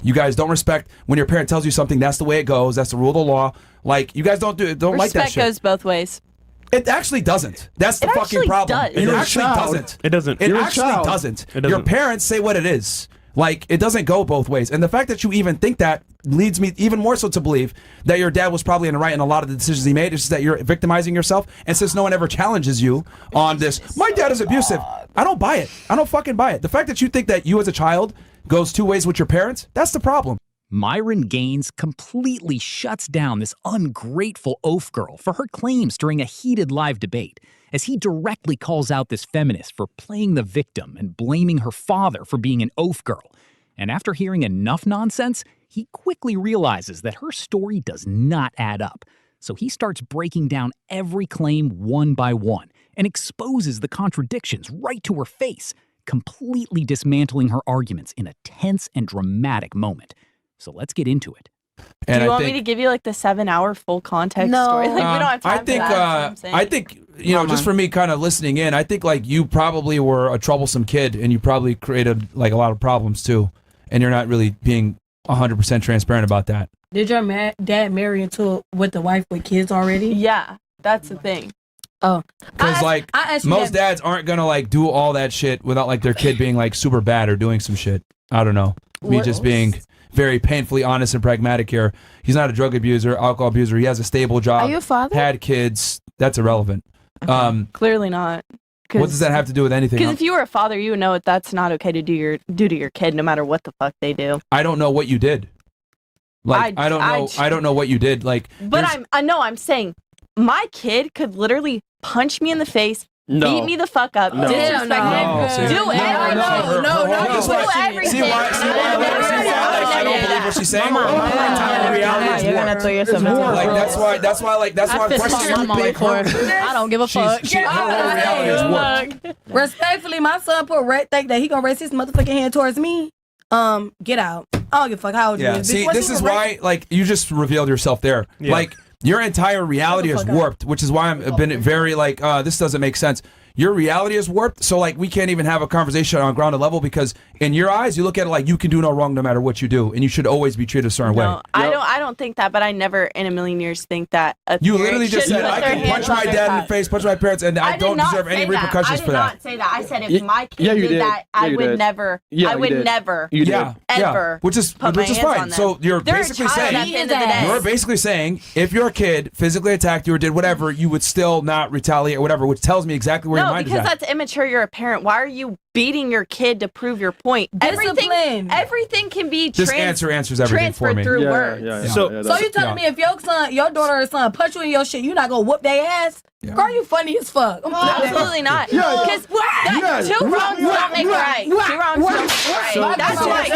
You guys don't respect when your parent tells you something. That's the way it goes. That's the rule of the law. Like, you guys don't like that shit. Respect goes both ways. It actually doesn't. That's the fucking problem. Does. It actually doesn't. It doesn't. It actually doesn't. Your parents say what it is. Like, it doesn't go both ways. And the fact that you even think that leads me even more so to believe that your dad was probably in the right in a lot of the decisions he made. It's just that you're victimizing yourself. And since no one ever challenges you on this, my dad is abusive. I don't buy it. I don't fucking buy it. The fact that you think that you as a child goes two ways with your parents, that's the problem. Myron Gaines completely shuts down this ungrateful oaf girl for her claims during a heated live debate, as he directly calls out this feminist for playing the victim and blaming her father for being an oaf girl. And after hearing enough nonsense, he quickly realizes that her story does not add up. So he starts breaking down every claim one by one and exposes the contradictions right to her face, completely dismantling her arguments in a tense and dramatic moment. So let's get into it. And do you want me to give you like the 7-hour full context story? Like, we don't have time for that. I think, you know, just for me kind of listening in, I think like you probably were a troublesome kid and you probably created like a lot of problems too. And you're not really being 100% transparent about that. Did your dad marry with the wife with kids already? Yeah, that's the thing. Oh, because like most dads aren't gonna like do all that shit without like their kid being like super bad or doing some shit. I don't know. Me just being very painfully honest and pragmatic here. He's not a drug abuser, alcohol abuser. He has a stable job. Are you a father? Had kids. That's irrelevant. Clearly not. What does that have to do with anything? Because if you were a father, you would know that that's not okay to do to your kid, no matter what the fuck they do. I don't know what you did. Like I don't know what you did. Like, but I'm saying my kid could literally punch me in the face. No. Beat me the fuck up. No. Disrespect me. Do everything. No. everything. See why I don't believe what she's saying? You're gonna throw yourself into That's why I'm questioning I don't give a fuck. Respectfully, my son think that he gonna raise his motherfucking hand towards me. Get out. I don't give a fuck how old you is. See, this is why, like, you just revealed yourself there. Yeah. Like, your entire reality is warped, which is why I've been very like, this doesn't make sense. Your reality is warped, so like we can't even have a conversation on a grounded level because in your eyes, you look at it like you can do no wrong no matter what you do, and you should always be treated a certain way. I don't think that, but I never in a million years think that. You literally just said I can punch my dad in the face, punch my parents, and I don't deserve any repercussions for that. I did not say that. I said if my kid did that, I would never. I would never. Ever. Which is fine. So you're basically saying if your kid physically attacked you or did whatever, you would still not retaliate or whatever, which tells me exactly where your mind is at. No, because that's immature. You're a parent. Why are you beating your kid to prove your point? Everything can be answers everything for me. Through words. So you telling me if your daughter or son punch you in your shit, you not gonna whoop their ass? Yeah. Girl, you funny as fuck. Absolutely not. Because two wrongs don't make right. Two wrongs don't make right. That's why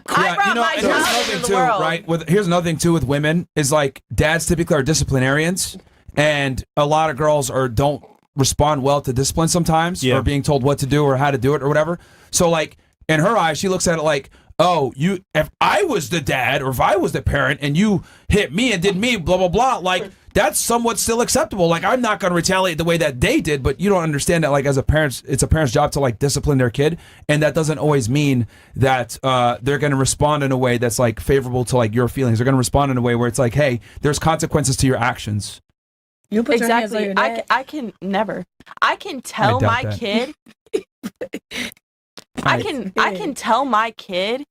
I brought my child into the world. Right? Here's another thing too with women is like dads typically are disciplinarians, and a lot of girls don't respond well to discipline sometimes, or being told what to do or how to do it or whatever. So like in her eyes, she looks at it like, oh, if I was the dad or if I was the parent and you hit me and did me, blah, blah, blah, like that's somewhat still acceptable. Like I'm not going to retaliate the way that they did, but you don't understand that like as a parent, it's a parent's job to like discipline their kid. And that doesn't always mean that they're going to respond in a way that's like favorable to like your feelings. They're going to respond in a way where it's like, hey, there's consequences to your actions. You put your hands on your dad? I can never. I can tell my kid. I can tell my kid,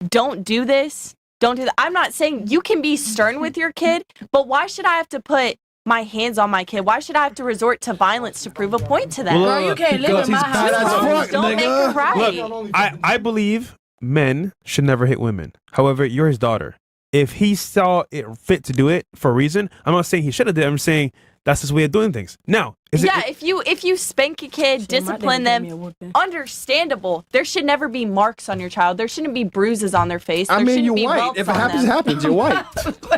don't do this. Don't do that. I'm not saying you can be stern with your kid, but why should I have to put my hands on my kid? Why should I have to resort to violence to prove a point to them? Girl, you can't live in my house. Don't make it right. Look, I believe men should never hit women. However, you're his daughter. If he saw it fit to do it for a reason, I'm not saying he should have did it. I'm saying that's his way of doing things. Now, if you spank a kid, discipline them, understandable. There should never be marks on your child. There shouldn't be bruises on their face. I mean, you're white. If it happens, it happens. You're white.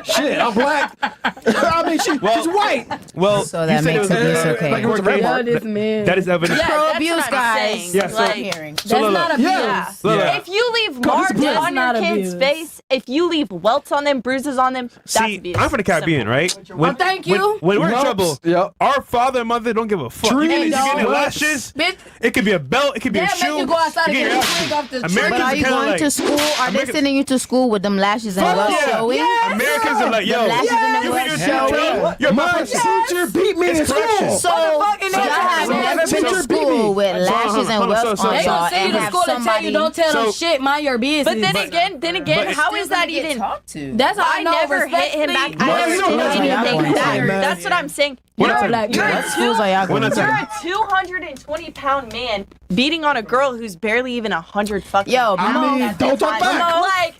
Shit, I'm black. I mean, she's white. Well, so that makes abuse okay. That is evidence. Yeah, abuse, guys. Yeah, so that's not abuse. If you leave marks on your kid's face if you leave welts on them, bruises on them, that's See, abuse. I'm from the Caribbean, right? thank you. When we're in Yep. trouble, Yep. our father and mother don't give a fuck. You Trees. get No. lashes. Bitch, It could be a belt. It could be a they'll shoe. make you go outside and You get your a ass twig off the beat. tree. Americans But are you kinda going like, to school? Are they sending you to school with them lashes and welts yeah. showing? Americans are like, yo, The lashes and the you welts hit showing. your My teacher beat me in school. So y'all have never been to school with lashes and welts on They y'all gonna send you and to have school and tell somebody. you don't tell them So- shit, mind your business. But then again, how is that even? That's how I I know never hit him back. I never did anything back. That's what I'm saying. What You're, I'm you're, saying- a What schools are y'all What going I'm to? saying- you're a 220-pound man beating on a girl who's barely even 100 fucking. Yo, I mom, mean, don't talk back. Like,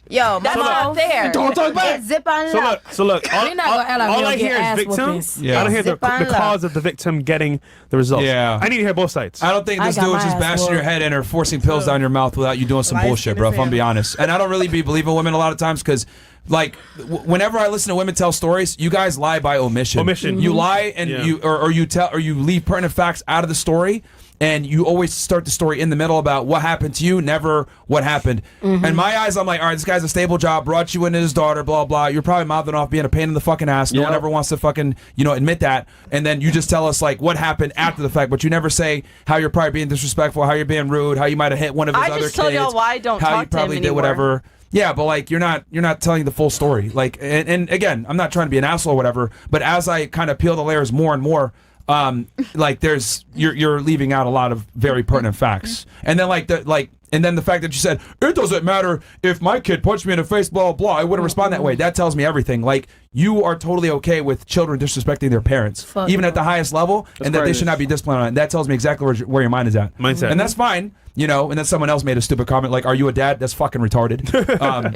yo, that's mom, not fair. Don't talk back. it's zip on So lock. look. All, We're not gonna act like we all don't I get hear ass is victim. whoopings. Yeah. I don't hear the Zip on lock. cause of the victim getting the results. Yeah. I need to hear both sides. I don't think I this got dude was my just ass bashing your whooped. head in or forcing pills down your mouth without you doing some bullshit, bro, if I'm being honest. And I don't really believe in women a lot of times because, like, whenever I listen to women tell stories, you guys lie by omission. Omission. You lie and Yeah. you leave pertinent facts out of the story. And you always start the story in the middle about what happened to you, never what happened. In my eyes, I'm like, all right, this guy's a stable job, brought you into his daughter, blah, blah. You're probably mouthing off being a pain in the fucking ass. No Yep. one ever wants to fucking, admit that. And then you just tell us, like, what happened after the fact, but you never say how you're probably being disrespectful, how you're being rude, how you might have hit one of his I other just kids. told y'all why I don't how talk you to him probably did anymore. whatever. Yeah, but like you're not telling the full story. Like, and again, I'm not trying to be an asshole or whatever, but as I kind of peel the layers more and more, like you're leaving out a lot of very pertinent facts. And then and then the fact that you said it doesn't matter if my kid punched me in the face, blah blah, I wouldn't respond that way. That tells me everything. Like you are totally okay with children disrespecting their parents, even at the highest level, and that they crazy. should not be disciplined on it. That tells me exactly where your mind is at. Mindset. And that's fine. And then someone else made a stupid comment like, "Are you a dad?" That's fucking retarded.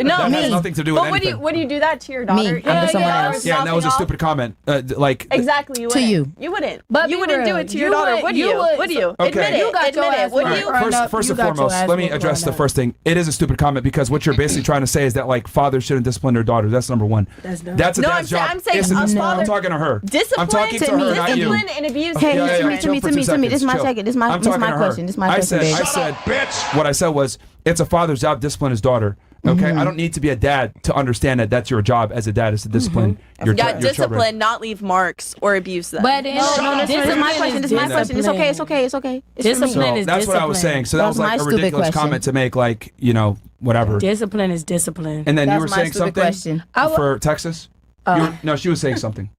No, that has me. nothing to do with But anything. would you do that to your daughter? Me. I'm someone else. Yeah, and that was a stupid comment. Exactly. You To wouldn't. you. You wouldn't. But you be wouldn't do real. it to your You daughter, would- would you you? would. Would you? Okay. Admit it. You got your Admit ass it. Would whooped. you? Right now, First you and got your foremost, ass let me whooped address right the now. first thing. It is a stupid comment because what you're basically trying to say is that like fathers shouldn't discipline their daughters. That's number one. That's dumb. That's a No, dad's I'm job. saying- I'm saying Listen, us I'm fathers- talking to her. Discipline I'm talking to to her, me. not you. Discipline and abuse. Hey, Yeah, yeah, to me, yeah. to me, Chill to me, for to me. 2 This is my seconds. second. This is my I'm talking to her. question. This is my I question, babe. said, what I said was, it's a father's job to discipline his daughter. Okay, I don't need to be a dad to understand that that's your job as a dad is to discipline your Yeah, your children. discipline, not leave marks or abuse them. But then, This is my question. This is my question. It's okay. It's okay. It's okay. It's for me. Discipline So is that's what I was discipline. saying. So that That was was like my a stupid ridiculous question. comment to make, like whatever. Discipline is discipline. And then you That's were my saying stupid something question. for Texas. No, she was saying something.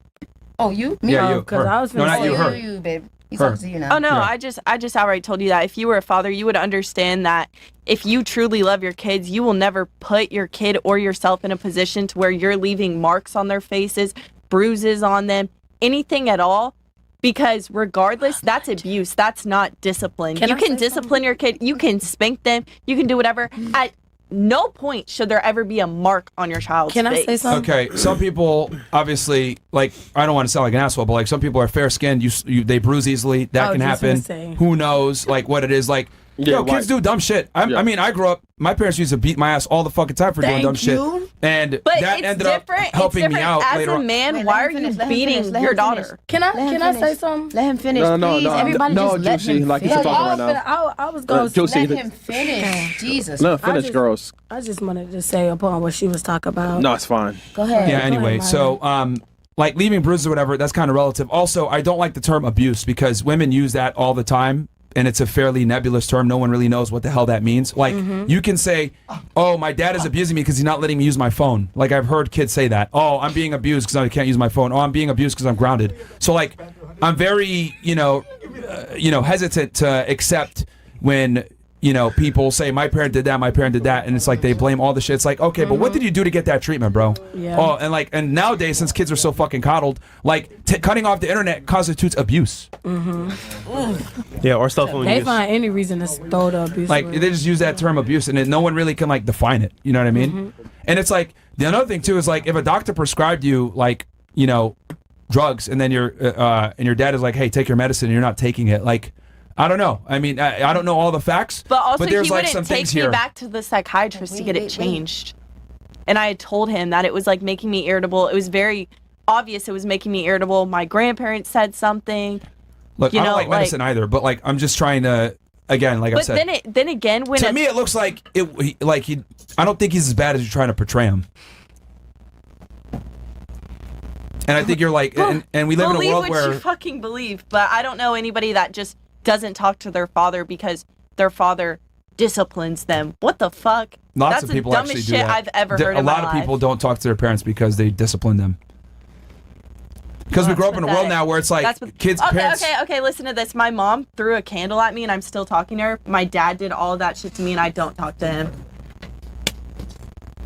Oh, you? Me? Yeah, you. 'cause Her. I was No, finna not say you. Her. You, babe. He's Her. talking to you now. Oh no, Yeah. I just outright told you that if you were a father, you would understand that if you truly love your kids, you will never put your kid or yourself in a position to where you're leaving marks on their faces, bruises on them, anything at all. Because regardless, that's abuse. That's not discipline. Can you I can say discipline your kid. You can spank them. You can do whatever. At no point should there ever be a mark on your child's Can I face. say something? Okay, some people obviously like. I don't want to sound like an asshole, but like some people are fair skinned. They bruise easily. That I can was just gonna happen. say. Who knows? Like what it is. Like Yeah, kids do dumb shit. I mean, I grew up. My parents used to beat my ass all the fucking time for doing Thank dumb you. shit, and But that it's ended up different. helping it's me different. out As later a on. man, Wait, why let are him you finish, let him beating finish, let your him finish. daughter? Can Let him I say finish. something? Let him finish, No, please. Everybody no, just let Juicy, him like he's finish. talking right now. I was going to Juicy, Let him finish. Jesus. let him finish, just- girls. I just wanted to say upon what she was talking about. No, it's fine. Go ahead. Yeah. Anyway, Myron. so like leaving bruises or whatever, that's kind of relative. Also, I don't like the term abuse because women use that all the time. And it's a fairly nebulous term. No one really knows what the hell that means. Like, you can say, oh, my dad is abusing me because he's not letting me use my phone. Like, I've heard kids say that. Oh, I'm being abused because I can't use my phone. Oh, I'm being abused because I'm grounded. So, like, I'm very, hesitant to accept when, people say, my parent did that. And it's like they blame all the shit. It's like, okay, but what did you do to get that treatment, bro? Yeah. Oh, and nowadays, since kids are so fucking coddled, like, cutting off the internet constitutes abuse. Yeah, or cell phone They use. find any reason to throw the abuse. Like away. they just use that term abuse, and no one really can like define it. You know what I mean? And it's like the another thing too is like if a doctor prescribed you like drugs, and then your dad is like, hey, take your medicine, and you're not taking it. Like I don't know. I mean, I don't know all the facts, But also, there's he like wouldn't some take things me here. back to the psychiatrist to get it changed. And I had told him that it was like making me irritable. It was very obvious it was making me irritable. My grandparents said something. Look, you I don't know, like medicine either, but like I'm just trying to. again, like I But said, then again, when to me it looks like he. I don't think he's as bad as you're trying to portray him. And I think you're like, and we live in a world believe where what you fucking believe, but I don't know anybody that just doesn't talk to their father because their father disciplines them. What the fuck? lots That's of people the actually dumbest do shit that. I've ever heard A in my lot of life. people don't talk to their parents because they discipline them. Because we grow up in a world now where it's like kids, parents. Okay, listen to this. My mom threw a candle at me and I'm still talking to her. My dad did all of that shit to me and I don't talk to him.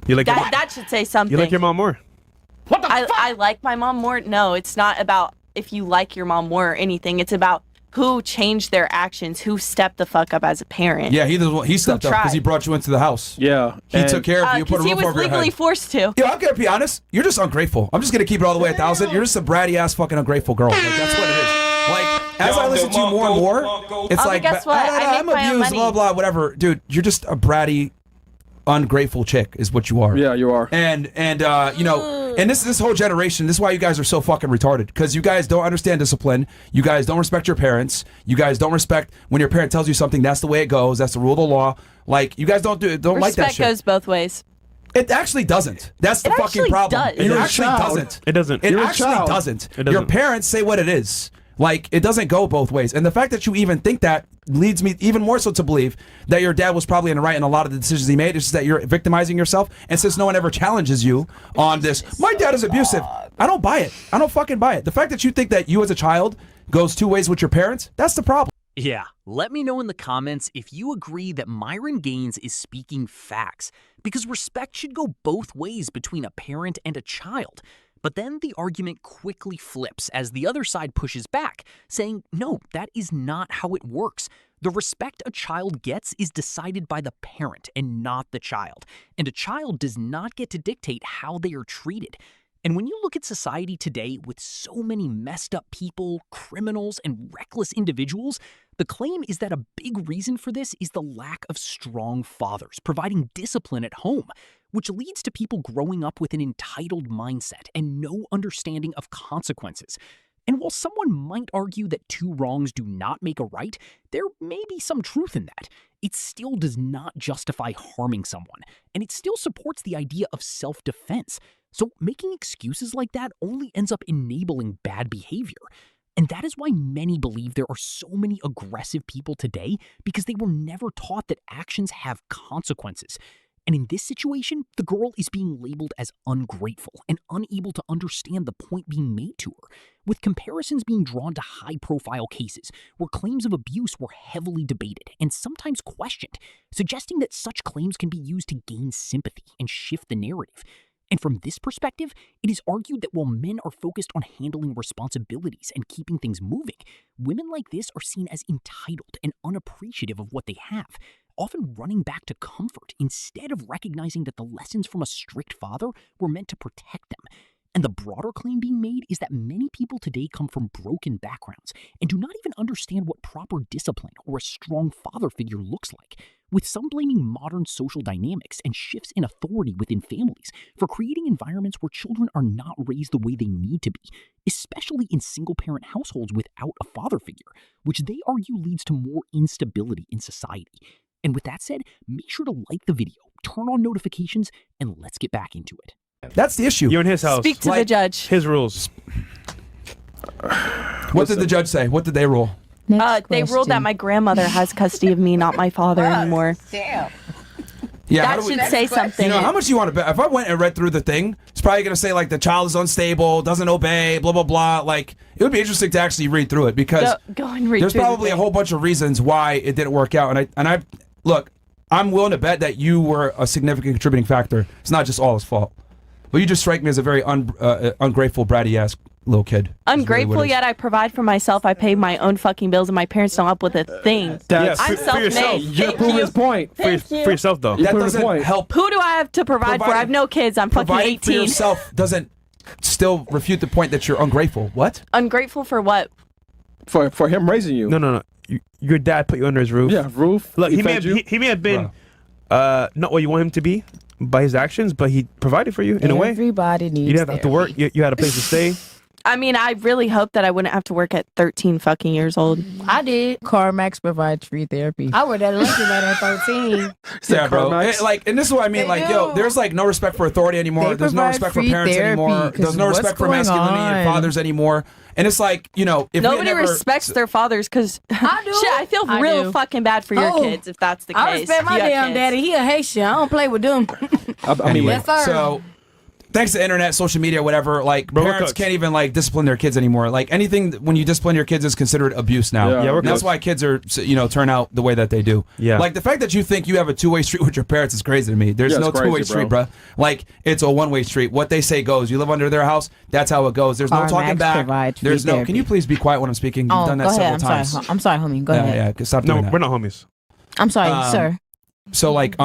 You like That should say something. you like your mom more? What the fuck? I like my mom more. No, it's not about if you like your mom more or anything. It's about who changed their actions, who stepped the fuck up as a parent. Yeah, he stepped up because he brought you into the house. Yeah. He took care of you, put a Because he roof was over your legally head. forced to. Yeah, I'm gonna be honest. You're just ungrateful. I'm just gonna keep it all the way 1,000. You're just a bratty ass fucking ungrateful girl. Like that's what it is. Like as I listen to you more and more, it's Oh, like but guess what? I I'm make my own abused, money. blah blah, whatever. Dude, you're just a bratty, ungrateful chick, is what you are. Yeah, you are. And you know, and this whole generation, this is why you guys are so fucking retarded, because you guys don't understand discipline. You guys don't respect your parents. You guys don't respect when your parent tells you something. That's the way it goes. That's the rule of the law. Like you guys don't like that Respect shit. goes both ways. It actually doesn't. That's the It fucking actually problem. does. It You're a actually child. doesn't. It doesn't. It You're a actually child. doesn't. It doesn't. Your parents say what it is. Like, it doesn't go both ways. And the fact that you even think that leads me even more so to believe that your dad was probably in the right in a lot of the decisions he made. It's just that you're victimizing yourself. And since no one ever challenges you on this, my dad is abusive. I don't buy it. I don't fucking buy it. The fact that you think that you as a child goes two ways with your parents, that's the problem. Yeah, let me know in the comments if you agree that Myron Gaines is speaking facts, because respect should go both ways between a parent and a child. But then the argument quickly flips as the other side pushes back, saying, no, that is not how it works. The respect a child gets is decided by the parent and not the child. And a child does not get to dictate how they are treated. And when you look at society today with so many messed up people, criminals, and reckless individuals, the claim is that a big reason for this is the lack of strong fathers providing discipline at home, which leads to people growing up with an entitled mindset and no understanding of consequences. And while someone might argue that two wrongs do not make a right, there may be some truth in that. It still does not justify harming someone, and it still supports the idea of self-defense. So making excuses like that only ends up enabling bad behavior. And that is why many believe there are so many aggressive people today, because they were never taught that actions have consequences. And in this situation, the girl is being labeled as ungrateful and unable to understand the point being made to her, with comparisons being drawn to high-profile cases where claims of abuse were heavily debated and sometimes questioned, suggesting that such claims can be used to gain sympathy and shift the narrative. And from this perspective, it is argued that while men are focused on handling responsibilities and keeping things moving, women like this are seen as entitled and unappreciative of what they have, often running back to comfort instead of recognizing that the lessons from a strict father were meant to protect them. And the broader claim being made is that many people today come from broken backgrounds and do not even understand what proper discipline or a strong father figure looks like, with some blaming modern social dynamics and shifts in authority within families for creating environments where children are not raised the way they need to be, especially in single-parent households without a father figure, which they argue leads to more instability in society. And with that said, make sure to like the video, turn on notifications, and let's get back into it. That's the issue. You're in his house. Speak to the judge. His rules. What did the judge say? What did they rule? They ruled that my grandmother has custody of me, not my father anymore. Damn. Yeah, That should say something. You know, how much do you want to bet? If I went and read through the thing, it's probably going to say, like, the child is unstable, doesn't obey, blah, blah, blah. Like, it would be interesting to actually read through it because Go and read there's through the probably a thing. whole bunch of reasons why it didn't work out. And I look, I'm willing to bet that you were a significant contributing factor. It's not just all his fault. But you just strike me as a very ungrateful, bratty-ass little kid. Ungrateful, yet I provide for myself. I pay my own fucking bills, and my parents don't help with a thing. That's I'm for yourself. self-made. You're Thank proving you. his point. For yourself, though. That proving doesn't the point. help. Who do I have to provide for? I have no kids. I'm fucking Providing for 18. yourself doesn't still refute the point that you're ungrateful. What? Ungrateful for what? For him raising you. No. Your dad put you under his roof. Yeah, roof. Look, he may fed have, you. he may have been not what you want him to be by his actions, but he provided for you in a way. Everybody needs You didn't have to work. therapy. You had a place to stay. I mean, I really hope that I wouldn't have to work at 13 fucking years old. I did. CarMax provides free therapy. I worked at a laundromat at 13. Yeah, bro. And this is what I mean. Like, yo, there's like no respect for authority anymore. There's no respect for parents anymore. There's no respect for masculinity and fathers anymore. And it's like, you know, if nobody respects their fathers because I feel real fucking bad for your kids if that's the case. I respect my damn daddy. He a Haitian. I don't play with them. Anyway, so thanks to internet, social media, whatever, like parents can't even like discipline their kids anymore. Like anything when you discipline your kids is considered abuse now. Yeah, and that's why kids are, you know, turn out the way that they do. Yeah. Like the fact that you think you have a two-way street with your parents is crazy to me. There's no two-way street, bro. Like it's a one-way street. What they say goes. You live under their house, that's how it goes. There's no talking back. There's no. Can you please be quiet when I'm speaking? You've done that several times. I'm sorry, homie. Go ahead. Yeah, stop doing that. We're not homies. I'm sorry, sir. So like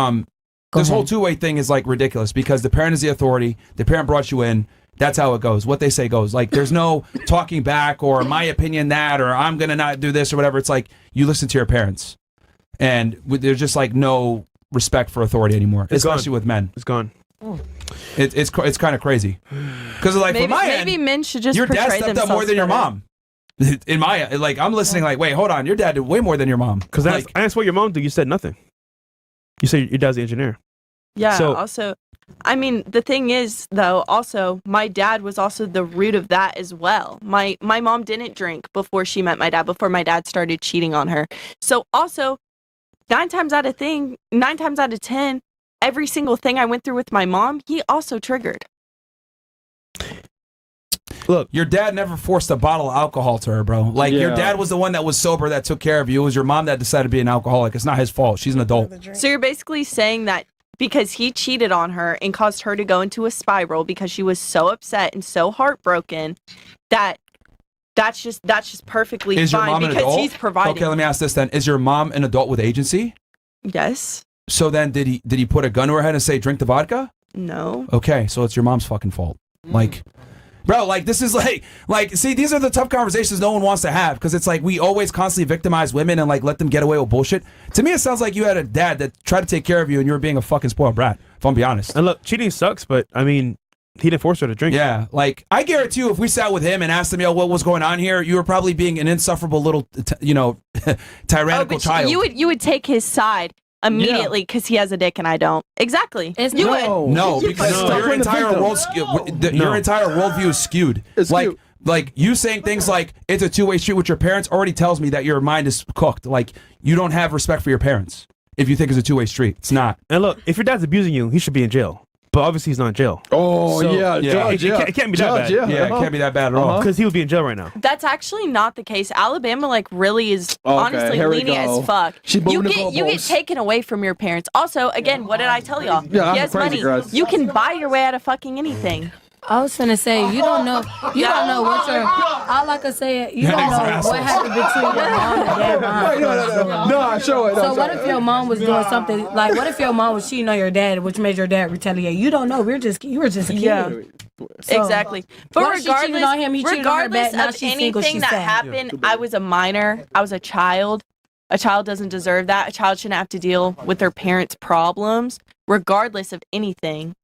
this whole two-way thing is like ridiculous because the parent is the authority. The parent brought you in. That's how it goes. What they say goes. Like there's no talking back or my opinion that or I'm gonna not do this or whatever. It's like you listen to your parents, and there's just like no respect for authority anymore, especially with men. It's gone. It's kind of crazy because like maybe, for my maybe end, men should just your dad stepped up more than your better. mom. In my like, I'm listening. Like, wait, hold on. Your dad did way more than your mom. Because I asked what your mom did. You said nothing. You said your dad's the engineer. Yeah. So, also, I mean, the thing is, though, also, my dad was also the root of that as well. My mom didn't drink before she met my dad, before my dad started cheating on her. So also, 9 times out of 10, every single thing I went through with my mom, he also triggered. Look, your dad never forced a bottle of alcohol to her, bro. Like, your dad was the one that was sober that took care of you. It was your mom that decided to be an alcoholic. It's not his fault. She's an adult. So you're basically saying that because he cheated on her and caused her to go into a spiral because she was so upset and so heartbroken that's just perfectly Is your fine mom an because adult? he's providing. Okay, let me ask this then. Is your mom an adult with agency? Yes. So then did he put a gun to her head and say, drink the vodka? No. Okay, so it's your mom's fucking fault. Like, bro, like this is like, see, these are the tough conversations no one wants to have because it's like we always constantly victimize women and like let them get away with bullshit. To me, it sounds like you had a dad that tried to take care of you and you were being a fucking spoiled brat, if I'm being honest. And look, cheating sucks, but I mean, he didn't force her to drink. Yeah, like I guarantee you, if we sat with him and asked him, yo, what was going on here, you were probably being an insufferable little, tyrannical child. You would take his side immediately because he has a dick and I don't. Exactly. Because your entire worldview is skewed. It's like cute. like you saying things like it's a two-way street with your parents already tells me that your mind is cooked. Like you don't have respect for your parents if you think it's a two-way street. It's not. And look, if your dad's abusing you, he should be in jail. But obviously he's not in jail. Oh, Judge, It can't be that bad. It can't be that bad at all. Because he would be in jail right now. That's actually not the case. Alabama like really is honestly lenient as fuck. You get taken away from your parents. Also, again, what did I tell y'all? Yeah, he has money. You can buy your way out of fucking anything. I was finna say you don't know what your all I can say you don't know what happened between your mom and dad. No, show it. So what if your mom was doing something like what if your mom was cheating on your dad, which made your dad retaliate? You don't know. You were just a kid. Yeah. So, exactly. But regardless, on him, he cheated on her back, now of she's single, anything she's that sad. happened, I was a minor. I was a child. A child doesn't deserve that. A child shouldn't have to deal with their parents' problems, regardless of anything.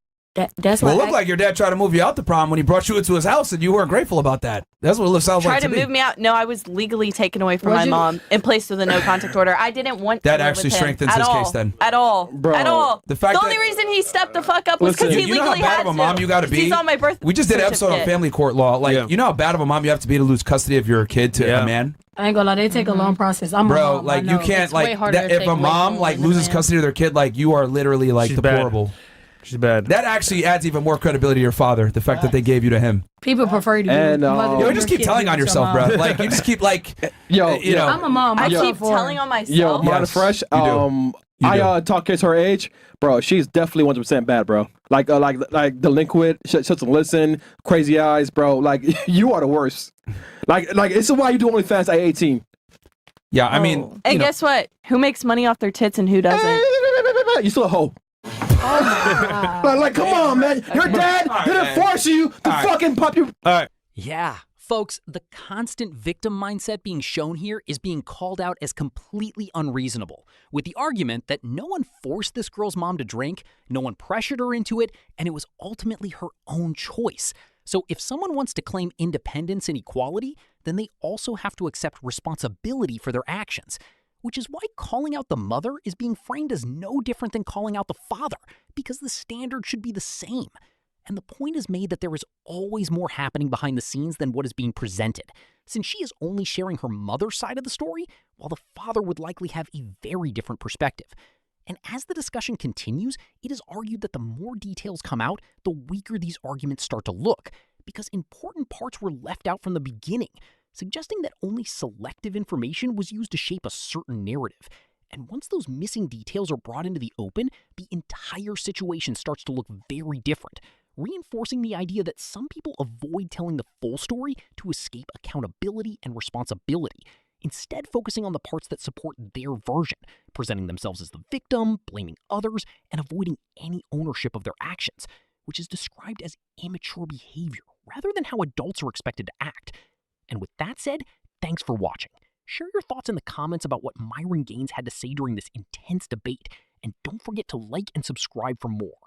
That's well, it looked like your dad tried to move you out the prom when he brought you into his house, and you weren't grateful about that. That's what it sounds like to me. Tried to move me out. No, I was legally taken away from my mom and placed with a no contact order. I didn't want that to live actually with him strengthens his case then. At all. Bro. At all. The fact only reason he stepped the fuck up was because he legally had to. You know how bad of a mom you got to be? He's on my birth We just did an episode on family court law. Like, you know how bad of a mom you have to be to lose custody of your kid to a man? I ain't gonna lie, they take a long process. I'm a mom, like you can't like that, if a mom like loses custody of their kid, like you are literally like She's deplorable. Bad. She's bad. That actually adds even more credibility to your father. The fact that they gave you to him. People prefer to and you just keep telling on yourself, bro. Like you just keep like, you know. I'm a mom. I keep telling on myself. Yo, Mona Fresh. I talk kids her age, bro. She's definitely 100% bad, bro. Like delinquent, shuts and listen, crazy eyes, bro. Like you are the worst. Like this is why you do OnlyFans at 18. Yeah, I mean, and guess what? Who makes money off their tits and who doesn't? You still a hoe. Oh my like, come on, man. Your dad didn't force you to fucking pop your. All right. Yeah. Folks, the constant victim mindset being shown here is being called out as completely unreasonable, with the argument that no one forced this girl's mom to drink, no one pressured her into it, and it was ultimately her own choice. So if someone wants to claim independence and equality, then they also have to accept responsibility for their actions, which is why calling out the mother is being framed as no different than calling out the father, because the standard should be the same. And the point is made that there is always more happening behind the scenes than what is being presented, since she is only sharing her mother's side of the story, while the father would likely have a very different perspective. And as the discussion continues, it is argued that the more details come out, the weaker these arguments start to look, because important parts were left out from the beginning, suggesting that only selective information was used to shape a certain narrative. And once those missing details are brought into the open, the entire situation starts to look very different, reinforcing the idea that some people avoid telling the full story to escape accountability and responsibility, instead focusing on the parts that support their version, presenting themselves as the victim, blaming others, and avoiding any ownership of their actions, which is described as immature behavior rather than how adults are expected to act. And with that said, thanks for watching. Share your thoughts in the comments about what Myron Gaines had to say during this intense debate, and don't forget to like and subscribe for more.